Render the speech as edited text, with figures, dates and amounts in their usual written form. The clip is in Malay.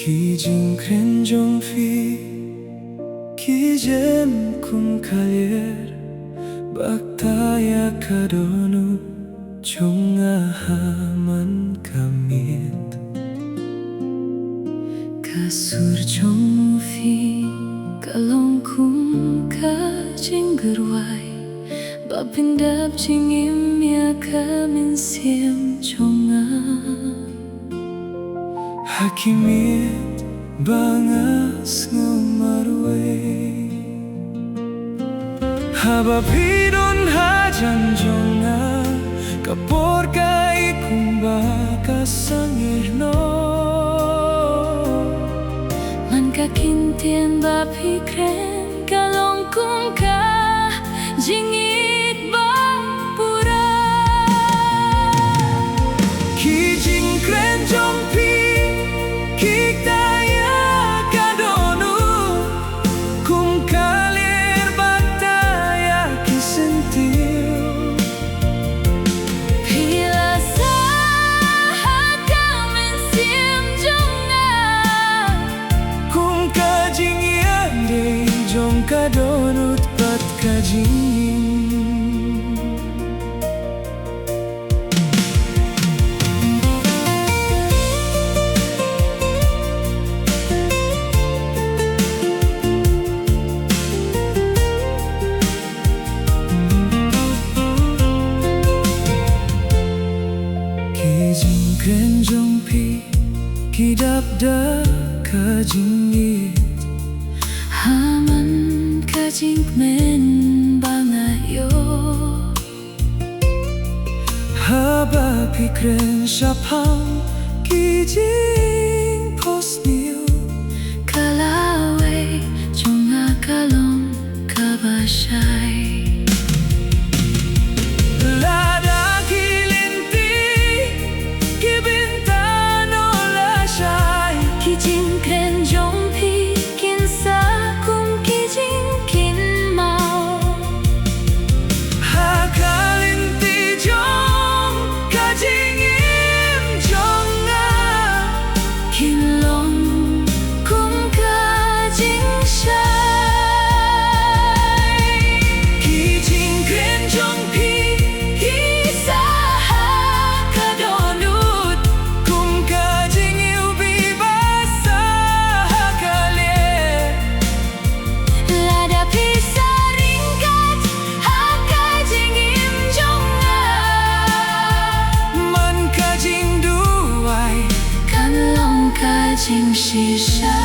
Khi jing kren jong phi Khi jem kum kalier Baktaya kadonu Chunga haman kamit Kasur jong phi Kalong kum ka jing gerwai Bapindap jing imya kamin siem chonga Hakimit bangas ngumarwe Habapidon hajan jonga Kapor kai kumba kasangih no Man kakintien bapi kren Kalong kum ka jingit bapura Ki jing kren jong pi Ki daya kadonu Kum kalir bataya ki sentil Pila sa kamen siem jonga Kum ka jing yande jong kadonut bat ka jing Kren jong pi Kidap da ka jingit Haman ka jing men bangayo Haba pi kren syapang Ki jing pos niyo Kalawe jonga kalong kabashay Kijing kren jong pi kinsa kum kijing kin mau Hakalinti jong kajing im jonga Kinlong kum kajing shay Kijing kren jong pi Kisa kadonut Kum kajing yubi basa hakalir Lada pisa ringkat hakajing im jonga Man kajing duai Kanlong kajing shisha